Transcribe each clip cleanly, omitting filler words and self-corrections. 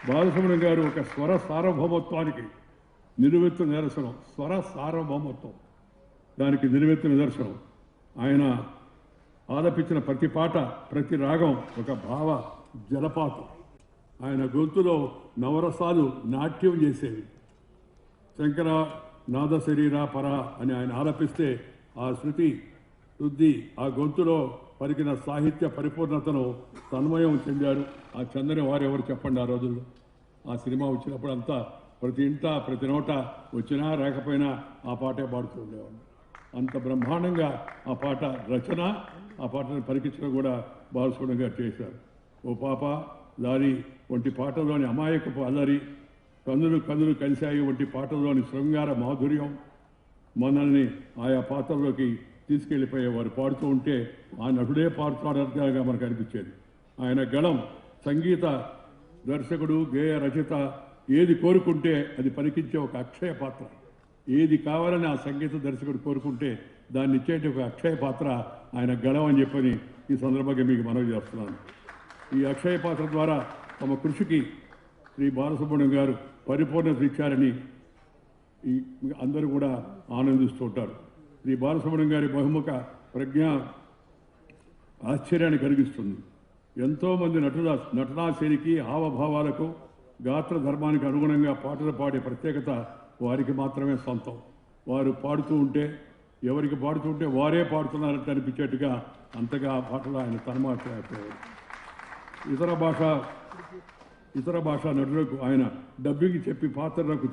బాలసుబ్రహ్మణ్యం గారు ఒక స్వర సార్వభౌమత్వానికి నిలువెత్తు నిదర్శనం. స్వర సార్వభౌమత్వం దానికి నిలువెత్తు నిదర్శనం. ఆయన ఆలపించిన ప్రతి పాట, ప్రతి రాగం ఒక భావ జలపాతం. ఆయన గొంతులో నవరసాలు నాట్యం చేసేవి. శంకర నాద శరీర పర అని ఆయన ఆలపిస్తే ఆ శృతి శుద్ధి, ఆ గొంతులో పలికిన సాహిత్య పరిపూర్ణతను తన్మయం చెందారు. ఆ చందని వారెవరు చెప్పండి? ఆ రోజుల్లో ఆ సినిమా వచ్చినప్పుడు అంతా ప్రతి ఇంట ప్రతి నోట వచ్చినా రాకపోయినా ఆ పాటే పాడుతూ ఉండేవాడు. అంత బ్రహ్మాండంగా ఆ పాట రచన, ఆ పాటను పలికించడం కూడా బాలసుబ్రహ్మణ్యం గారు చేశారు. ఓ పాప లారీ వంటి పాటలోని అమాయకపు అల్లరి, కన్నులు కన్నులు కలిశాయి వంటి పాటల్లోని శృంగార మాధుర్యం మనల్ని ఆయా పాత్రలోకి తీసుకెళ్లిపోయేవారు. పాడుతూ ఉంటే ఆ నటుడే పాడుతాడగా మనకు అనిపించేది. ఆయన గళం సంగీత దర్శకుడు, గేయ రచయిత ఏది కోరుకుంటే అది పలికించే ఒక అక్షయ పాత్ర. ఏది కావాలని ఆ సంగీత దర్శకుడు కోరుకుంటే దాన్ని ఇచ్చేటి ఒక అక్షయ పాత్ర ఆయన గళం అని చెప్పని ఈ సందర్భంగా మీకు మనవి చేస్తున్నాను. ఈ అక్షయ పాత్ర ద్వారా తమ కృషికి శ్రీ బాలసుబ్రహ్మణ్యం గారు పరిపూర్ణత ఇచ్చారని అందరూ కూడా ఆనందిస్తూ ఉంటారు. శ్రీ బాలసుబ్రహ్మణ్యం గారి బహుముఖ ప్రజ్ఞ ఆశ్చర్యాన్ని కలిగిస్తుంది. ఎంతోమంది నటనా శైలికి, హావభావాలకు, గాత్ర ధర్మానికి అనుగుణంగా పాటలు పాడే ప్రత్యేకత వారికి మాత్రమే సొంతం. వారు పాడుతూ ఉంటే, ఎవరికి పాడుతూ ఉంటే వారే పాడుతున్నారంటే అనిపించేట్టుగా అంతగా ఆ పాటలు ఆయన తన్మాత్రపోయారు. ఇతర భాషా నటులకు ఆయన డబ్బింగ్ చెప్పి పాత్రలకు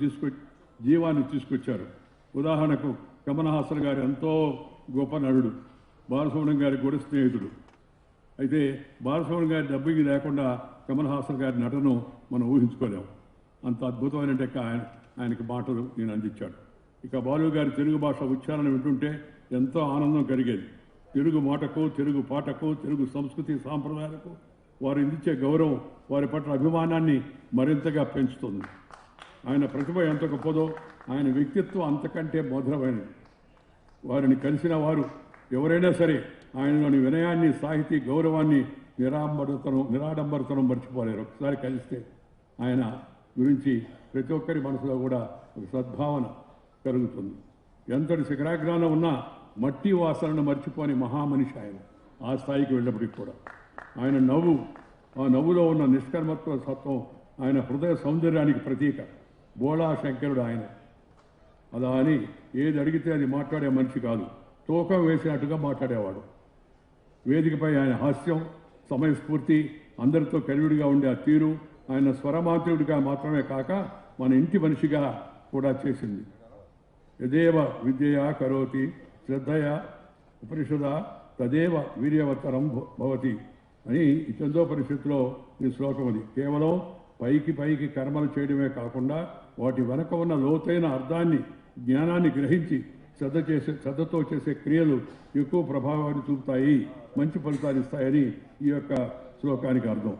జీవాన్ని తీసుకొచ్చారు. ఉదాహరణకు కమల్ హాసన్ గారు ఎంతో గొప్ప నటుడు, బాలసుబ్రహ్మణ్యం గారి కూడా స్నేహితుడు. అయితే బాలసుబ్రహ్మణ్యం గారి డబ్బింగ్ లేకుండా కమల్ హాసన్ గారి నటను మనం ఊహించుకోలేము. అంత అద్భుతమైన ఆయనకి మాటలు నేను అందించాడు. ఇక బాలు గారి తెలుగు భాష ఉచ్చారణ వింటుంటే ఎంతో ఆనందం కలిగేది. తెలుగు మాటకు, తెలుగు పాటకు, తెలుగు సంస్కృతి సాంప్రదాయాలకు వారు అందించే గౌరవం వారి పట్ల అభిమానాన్ని మరింతగా పెంచుతుంది. ఆయన ప్రతిభ ఎంత గొప్పదో ఆయన వ్యక్తిత్వం అంతకంటే మధురమైనది. వారిని కలిసిన వారు ఎవరైనా సరే ఆయనలోని వినయాన్ని, సాహితీ గౌరవాన్ని, నిరాడంబరతనం మర్చిపోలేరు. ఒకసారి కలిస్తే ఆయన గురించి ప్రతి ఒక్కరి మనసులో కూడా ఒక సద్భావన కలుగుతుంది. ఎంతటి శిఖరాగ్రాన ఉన్నా మట్టి వాసనను మర్చిపోని మహామనిషి ఆయన. ఆ స్థాయికి వెళ్ళినప్పటికీ కూడా ఆయన నవ్వు, ఆ నవ్వులో ఉన్న నిష్కర్మత్వ సత్వం ఆయన హృదయ సౌందర్యానికి ప్రతీక. బోళా శంకరుడు ఆయన. అలా అని ఏది అడిగితే అది మాట్లాడే మనిషి కాదు. తూకం వేసినట్టుగా మాట్లాడేవాడు. వేదికపై ఆయన హాస్యం, సమయస్ఫూర్తి, అందరితో కలివిడిగా ఉండే ఆ తీరు ఆయన స్వరమాంత్రుడిగా మాత్రమే కాక మన ఇంటి మనిషిగా కూడా చేసింది. యదేవ విద్యయా కరోతి శ్రద్ధయ ఉపనిషద తదేవ వీర్యవత్తరం భవతి అని ఈ చందోపనిషత్తులో ఈ శ్లోకం అది. కేవలం పైకి కర్మలు చేయడమే కాకుండా వాటి వెనక ఉన్న లోతైన అర్థాన్ని, జ్ఞానాన్ని గ్రహించి శ్రద్ధతో చేసే క్రియలు ఎక్కువ ప్రభావాన్ని చూపుతాయి, మంచి ఫలితాలు ఇస్తాయని ఈ యొక్క శ్లోకానికి అర్థం.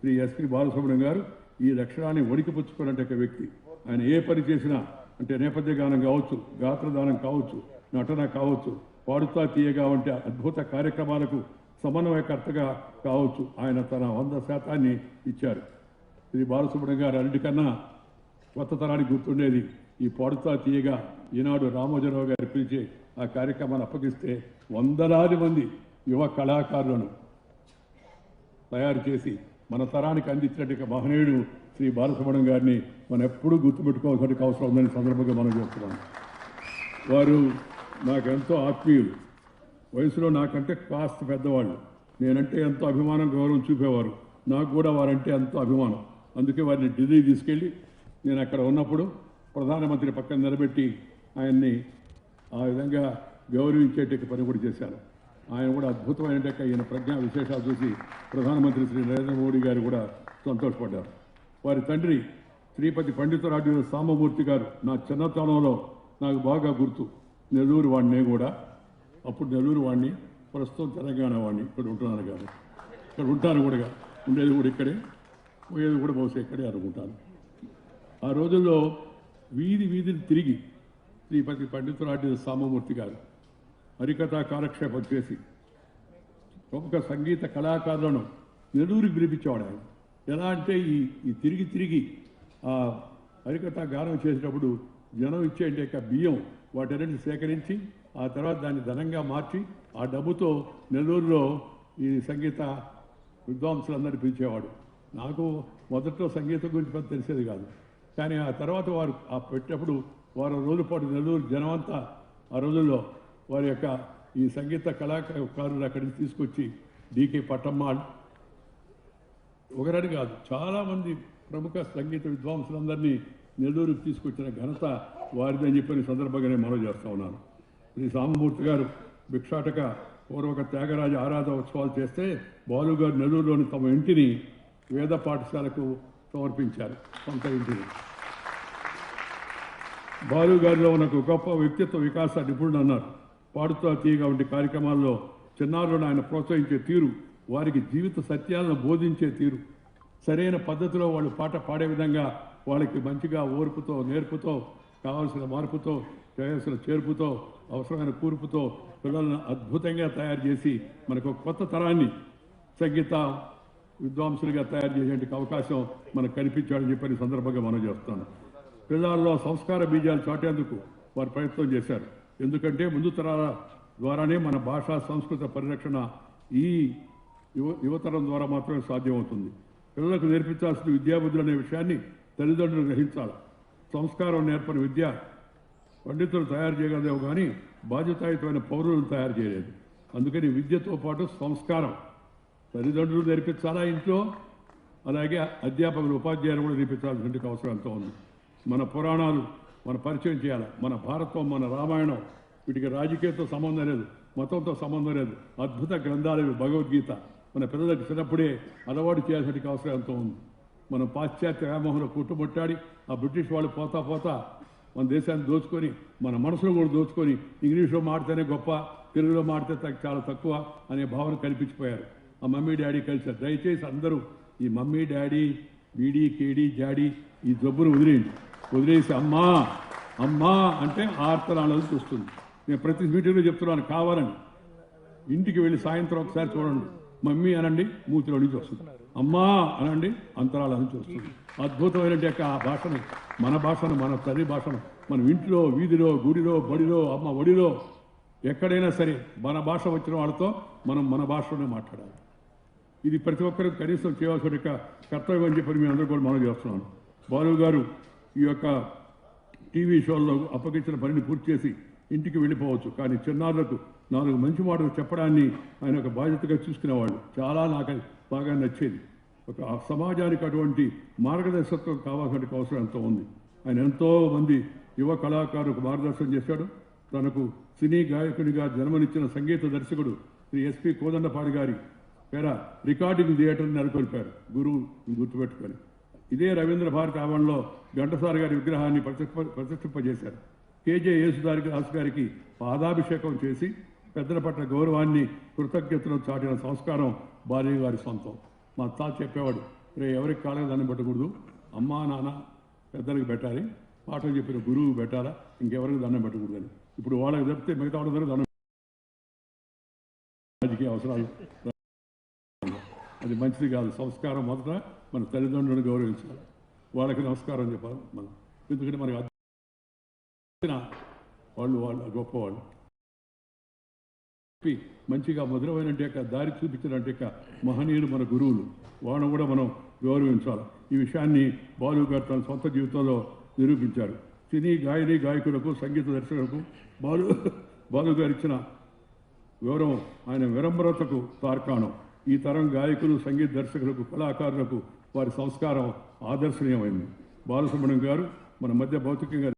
శ్రీ ఎస్పి బాలసుబ్రహ్మణ్యం గారు ఈ లక్షణాన్ని ఒడికిపుచ్చుకున్నట్టు వ్యక్తి. ఆయన ఏ పని చేసినా, అంటే నేపథ్య గానం కావచ్చు, గాత్రదానం కావచ్చు, నటన కావచ్చు, పాడుతా తీయగా వంటి అద్భుత కార్యక్రమాలకు సమన్వయకర్తగా కావచ్చు, ఆయన తన 100% ఇచ్చారు. శ్రీ బాలసుబ్రహ్మణ్యం గారు అన్నిటికన్నా కొత్త తరానికి గుర్తుండేది ఈ పాడుతా తీయగా. ఈనాడు రామోజీరావు గారు పిలిచే ఆ కార్యక్రమాన్ని అప్పగిస్తే వందలాది మంది యువ కళాకారులను తయారు చేసి మన తరానికి అందించినట్టు మహనీయుడు శ్రీ బాలసుబ్రహ్మణ్యం గారిని మనం ఎప్పుడూ గుర్తుపెట్టుకోవాల్సిన అవసరం ఉందని సందర్భంగా మనం చేస్తున్నాం. వారు నాకెంతో ఆత్మీయులు. వయసులో నాకంటే కాస్త పెద్దవాళ్ళు. నేనంటే ఎంతో అభిమానం, గౌరవం చూపేవారు. నాకు కూడా వారంటే ఎంతో అభిమానం. అందుకే వారిని ఢిల్లీ తీసుకెళ్ళి నేను అక్కడ ఉన్నప్పుడు ప్రధానమంత్రి పక్కన నిలబెట్టి ఆయన్ని ఆ విధంగా గౌరవించేట పని కూడా చేశాను. ఆయన కూడా అద్భుతమైన ఈయన ప్రజ్ఞా విశేషాలు చూసి ప్రధానమంత్రి శ్రీ నరేంద్ర మోడీ గారు కూడా సంతోషపడ్డారు. వారి తండ్రి శ్రీపతి పండితురాజు సాంబమూర్తి గారు నా చిన్నతనంలో నాకు బాగా గుర్తు. నెల్లూరు వాడిని కూడా, అప్పుడు నెల్లూరు వాడిని, ప్రస్తుతం తెలంగాణ వాడిని. ఇక్కడ ఉంటున్నాను కానీ, ఇక్కడ ఉంటాను కూడా, ఉండేది కూడా ఇక్కడే, పోయేది కూడా బహుశా ఇక్కడే అనుకుంటాను. ఆ రోజుల్లో వీధిని తిరిగి శ్రీపతి పండితురాజు సాంబమూర్తి గారు హరికథా కాలక్షేపం చేసి ప్రముఖ సంగీత కళాకారులను నెల్లూరుకి పిలిపించేవాడు ఆయన. ఎలా అంటే ఈ తిరిగి తిరిగి ఆ హరికథ గానం చేసేటప్పుడు జనం ఇచ్చే బియ్యం వాటన్నిటిని సేకరించి ఆ తర్వాత దాన్ని ధనంగా మార్చి ఆ డబ్బుతో నెల్లూరులో ఈ సంగీత విద్వాంసులందరినీ పిలిచేవాడు. నాకు మొదట్లో సంగీతం గురించి పెద్ద తెలిసేది కాదు, కానీ ఆ తర్వాత వారు ఆ పెట్టినప్పుడు వారం రోజుల పాటు నెల్లూరు జనమంతా ఆ రోజుల్లో వారి యొక్క ఈ సంగీత కళాకారులు అక్కడి నుంచి తీసుకొచ్చి డికే పట్టమ్మ ఒకరని కాదు చాలామంది ప్రముఖ సంగీత విద్వాంసులందరినీ నెల్లూరుకు తీసుకొచ్చిన ఘనత వారిదని చెప్పిన సందర్భంగా నేను మనవి చేస్తూ ఉన్నాను. శ్రీ సాంబమూర్తి గారు భిక్షాటక పూర్వక త్యాగరాజ ఆరాధ ఉత్సవాలు చేస్తే బాలు గారు నెల్లూరులోని తమ ఇంటిని వేద పాఠశాలకు సమర్పించారు. సొంత ఇంటిని బాలు గారిలో ఉన్న గొప్ప వ్యక్తిత్వ వికాస నిపుణుడు అన్నారు. పాడుతా తీయగా వంటి కార్యక్రమాల్లో చిన్నారులను ఆయన ప్రోత్సహించే తీరు, వారికి జీవిత సత్యాలను బోధించే తీరు, సరైన పద్ధతిలో వాళ్ళు పాట పాడే విధంగా వాళ్ళకి మంచిగా ఓర్పుతో నేర్పుతో కావాల్సిన మార్పుతో చేయాల్సిన చేర్పుతో అవసరమైన కూర్పుతో పిల్లలను అద్భుతంగా తయారు చేసి మనకు కొత్త తరాన్ని సంగీత విద్వాంసులుగా తయారు చేసే అవకాశం మనకు కనిపించాలని చెప్పని సందర్భంగా మనం చేస్తున్నాను. పిల్లల్లో సంస్కార బీజాలు చాటేందుకు వారు ప్రయత్నం చేశారు. ఎందుకంటే ముందు తరాల ద్వారానే మన భాషా సంస్కృత పరిరక్షణ ఈ యువతరం ద్వారా మాత్రమే సాధ్యమవుతుంది. పిల్లలకు నేర్పించాల్సిన విద్యాబుద్ధులు అనే విషయాన్ని తల్లిదండ్రులు గ్రహించాలి. సంస్కారం నేర్పని విద్య పండితులు తయారు చేయగలదేమో కానీ బాధ్యతాయుతమైన పౌరులను తయారు చేయలేదు. అందుకని విద్యతో పాటు సంస్కారం తల్లిదండ్రులు నేర్పించాలా ఇంట్లో, అలాగే అధ్యాపకులు ఉపాధ్యాయులు కూడా నేర్పించాల్సిన అవసరం ఎంతో ఉంది. మన పురాణాలు మన పరిచయం చేయాలి. మన భారతం, మన రామాయణం వీటికి రాజకీయంతో సంబంధం లేదు, మతంతో సంబంధం లేదు. అద్భుత గ్రంథాలు భగవద్గీత మన పిల్లలకు చిన్నప్పుడే అలవాటు చేయాల్సిన అవసరం ఎంతో ఉంది. మనం పాశ్చాత్య వ్యామోహంలో కుట్టుముట్టాడి ఆ బ్రిటిష్ వాళ్ళు పోతా పోతా మన దేశాన్ని దోచుకొని మన మనసులో కూడా దోచుకొని ఇంగ్లీష్లో మాడితేనే గొప్ప, తెలుగులో మాడితే చాలా తక్కువ అనే భావన కల్పించిపోయారు. ఆ మమ్మీ డాడీ కలిసారు. దయచేసి అందరూ ఈ మమ్మీ డాడీ బీడీ కేడీ జాడీ ఈ జబ్బును వదిలేసి అమ్మా అమ్మా అంటే ఆర్తనాలను చూస్తుంది. నేను ప్రతి మీటింగ్లో చెప్తున్నాను, కావాలని ఇంటికి వెళ్ళి సాయంత్రం ఒకసారి చూడండి, మమ్మీ అనండి మూతిలో నుంచి వస్తుంది, అమ్మా అనండి అంతరాల నుంచి వస్తుంది. అద్భుతమైన ఆ భాషను, మన భాషను, మన తల్లి భాషను మనం ఇంట్లో, వీధిలో, గుడిలో, బడిలో, అమ్మ ఒడిలో ఎక్కడైనా సరే మన భాష వచ్చిన వాళ్ళతో మనం మన భాషలోనే మాట్లాడాలి. ఇది ప్రతి ఒక్కరికి కనీసం చేయవలసిన కర్తవ్యం అని చెప్పి మేము అందరూ కూడా మనం చేస్తున్నాను. బాలు గారు ఈ యొక్క టీవీ షోల్లో అప్పగించిన పనిని పూర్తి చేసి ఇంటికి వెళ్ళిపోవచ్చు, కానీ చిన్నారులకు 4 మంచి మాటలు చెప్పడాన్ని ఆయన ఒక బాధ్యతగా చూసుకునేవాళ్ళు. చాలా నాకు బాగా నచ్చేది. ఒక సమాజానికి అటువంటి మార్గదర్శకత్వం కావాల్సిన అవసరం ఎంతో ఉంది. ఆయన ఎంతో మంది యువ కళాకారులకు మార్గదర్శనం చేశాడు. తనకు సినీ గాయకునిగా జన్మనిచ్చిన సంగీత దర్శకుడు శ్రీ ఎస్పి కోదండపాడి గారి పేర రికార్డింగ్ థియేటర్ని నెలకొల్పారు గురువు గుర్తుపెట్టుకొని. ఇదే రవీంద్ర భారతి ఆవరణలో ఘంటసాల గారి విగ్రహాన్ని ప్రతిష్ఠింపజేశారు. కేజే యేసుదాస్ గారికి పాదాభిషేకం చేసి పెద్దల పట్ల గౌరవాన్ని, కృతజ్ఞతను చాటిన సంస్కారం బాలయ్య గారి సొంతం. మా తాత చెప్పేవాడు, ఎవరికి కాళ్ళకి దండం పెట్టకూడదు, అమ్మా నాన్న పెద్దలకు పెట్టాలి, పాటలు చెప్పిన గురువు పెట్టాలా, ఇంకెవరికి దండం పెట్టకూడదని. ఇప్పుడు వాళ్ళకి చెప్తే మిగతా వాళ్ళందరూ దండం, రాజకీయ అవసరాలు అది మంచిది కాదు. సంస్కారం మొదట మన తల్లిదండ్రులను గౌరవించాలి, వాళ్ళకి నమస్కారం చెప్పాలి మనం. ఎందుకంటే మనకి వాళ్ళు గొప్పవాళ్ళు మంచిగా మధురమైన దారి చూపించినట్టు మహనీయులు మన గురువులు, వాళ్ళను కూడా మనం గౌరవించాలి. ఈ విషయాన్ని బాలు గారు తన సొంత జీవితంలో నిరూపించారు. సినీ గాయకులకు, సంగీత దర్శకులకు బాలు గారు ఇచ్చిన గౌరవం ఆయన విరంబరతకు తార్కాణం. ఈ తరం గాయకులు, సంగీత దర్శకులకు, కళాకారులకు వారి సంస్కారం ఆదర్శనీయమైంది. బాలసుబ్రహ్మణ్యం గారు మన మధ్య భౌతికంగా